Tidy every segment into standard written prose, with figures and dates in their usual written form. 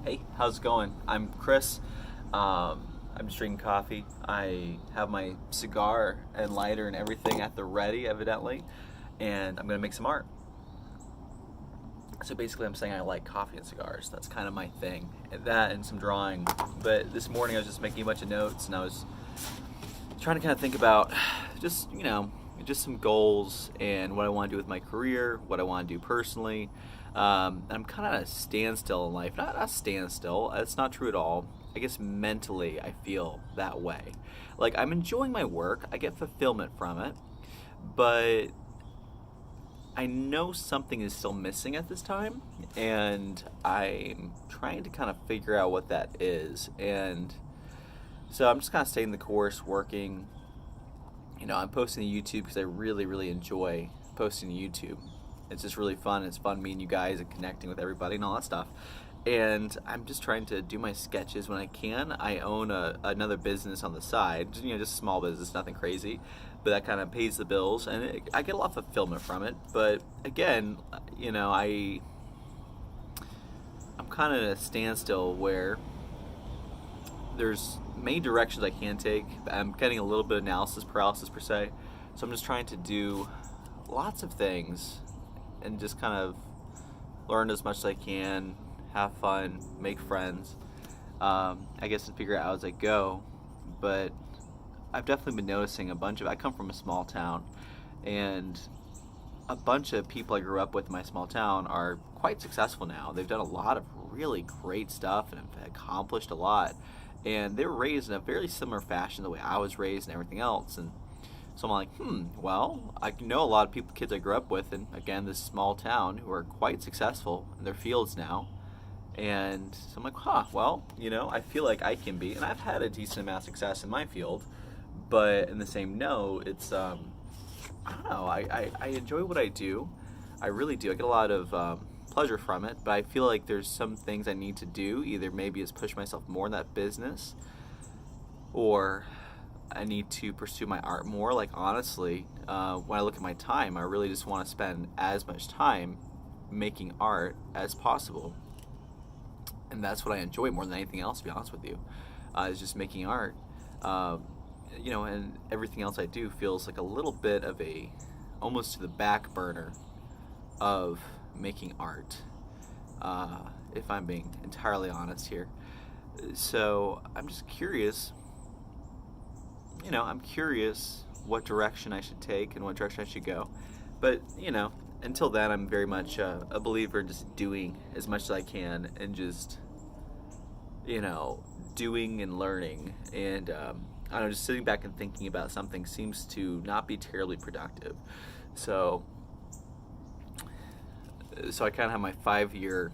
Hey, how's it going? I'm Chris. I'm just drinking coffee. I have my cigar and lighter and everything at the ready, evidently, and I'm gonna make some art. So basically, I'm saying I like coffee and cigars. That's kind of my thing. That and some drawing. But this morning, I was just making a bunch of notes, and I was trying to kind of think about just some goals and what I want to do with my career, what I want to do personally. I'm kind of at a standstill in life. Not a standstill. It's not true at all. I guess mentally, I feel that way. Like I'm enjoying my work. I get fulfillment from it, but I know something is still missing at this time, and I'm trying to kind of figure out what that is. And so I'm just kind of staying the course, working. I'm posting to YouTube because I really, really enjoy posting to YouTube. It's just really fun. It's fun meeting you guys and connecting with everybody and all that stuff. And I'm just trying to do my sketches when I can. I own another business on the side, just a small business, nothing crazy, but that kind of pays the bills, and I get a lot of fulfillment from it. But again, I'm kind of at a standstill where there's many directions I can take. I'm getting a little bit of analysis paralysis per se, so I'm just trying to do lots of things and just kind of learn as much as I can, have fun, make friends. I guess to figure it out as I go. But I've definitely been noticing I come from a small town, and a bunch of people I grew up with in my small town are quite successful now. They've done a lot of really great stuff and have accomplished a lot. And they were raised in a very similar fashion the way I was raised and everything else. And so I'm like, well, I know a lot of kids I grew up with, and again, this small town, who are quite successful in their fields now. And so I'm like, I feel like I can be, and I've had a decent amount of success in my field, but in the same note, it's, I don't know, I enjoy what I do. I really do. I get a lot of pleasure from it, but I feel like there's some things I need to do. Either maybe is push myself more in that business, or I need to pursue my art more. Like honestly, when I look at my time, I really just want to spend as much time making art as possible. And that's what I enjoy more than anything else, to be honest with you, is just making art. And everything else I do feels like a little bit of almost to the back burner of making art, if I'm being entirely honest here. So I'm just curious, I'm curious what direction I should take and what direction I should go. But, until then, I'm very much a believer in just doing as much as I can and just, doing and learning. And, I don't know, just sitting back and thinking about something seems to not be terribly productive. So I kind of have my 5-year,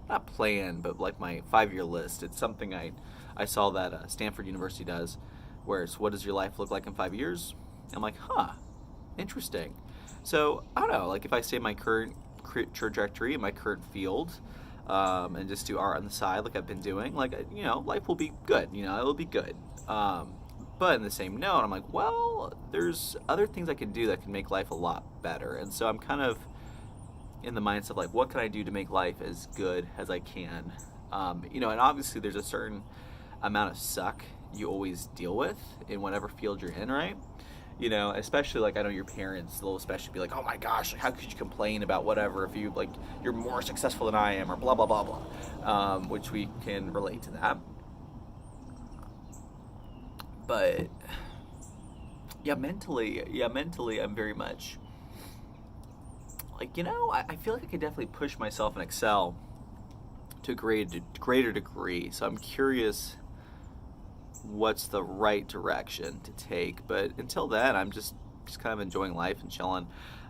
not plan, but like my 5-year list. It's something I saw that Stanford University does, where it's what does your life look like in 5 years? I'm like, interesting. So I don't know, like if I stay in my current trajectory in my current field, and just do art on the side like I've been doing, like life will be good. It'll be good. But in the same note, I'm like, well, there's other things I can do that can make life a lot better. And so I'm kind of in the mindset of like, what can I do to make life as good as I can? And obviously there's a certain amount of suck you always deal with in whatever field you're in, right? Especially like I know your parents, they'll especially be like, oh my gosh, like, how could you complain about whatever if you're more successful than I am, or blah blah blah blah, which we can relate to that. But mentally I'm very much like, I feel like I could definitely push myself and excel to a greater degree. So I'm curious what's the right direction to take. But until then, I'm just kind of enjoying life and chilling.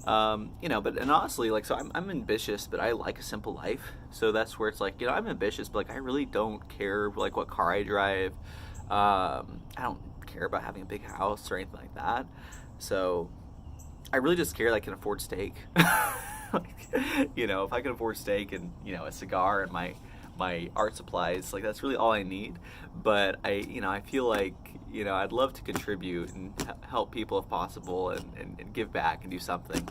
And honestly, like, so I'm ambitious, but I like a simple life. So that's where it's like, I'm ambitious, but like I really don't care like what car I drive. I don't care about having a big house or anything like that. So I really just care that I can afford steak. If I can afford steak and, a cigar and my art supplies, like that's really all I need. But I feel like, I'd love to contribute and help people if possible, and give back and do something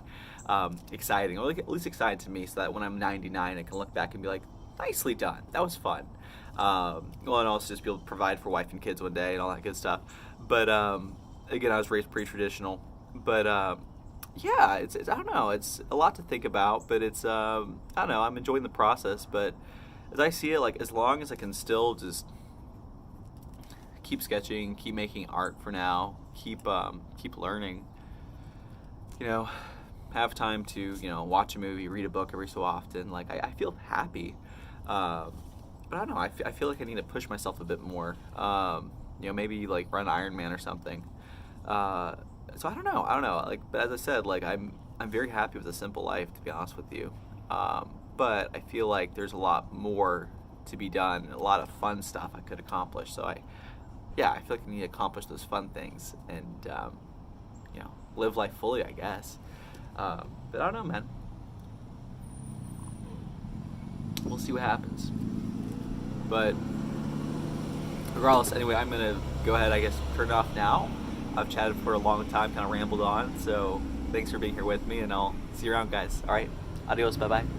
exciting, or like at least exciting to me, so that when I'm 99, I can look back and be like, nicely done. That was fun. Well, and also just be able to provide for wife and kids one day and all that good stuff. But again, I was raised pretty traditional. But yeah, it's I don't know. It's a lot to think about, but it's I don't know. I'm enjoying the process, but as I see it, like as long as I can still just keep sketching, keep making art for now, keep learning, you know, have time to, you know, watch a movie, read a book every so often. Like I feel happy, but I don't know. I feel like I need to push myself a bit more. You know, maybe like run Ironman or something. So I don't know. Like, but as I said, like I'm very happy with a simple life, to be honest with you. But I feel like there's a lot more to be done, a lot of fun stuff I could accomplish. So yeah, I feel like I need to accomplish those fun things and you know, live life fully, I guess. But I don't know, man. We'll see what happens. But regardless, anyway, I'm gonna go ahead, I guess, turn it off now. I've chatted for a long time, kind of rambled on. So thanks for being here with me, and I'll see you around, guys. All right, adios, bye bye.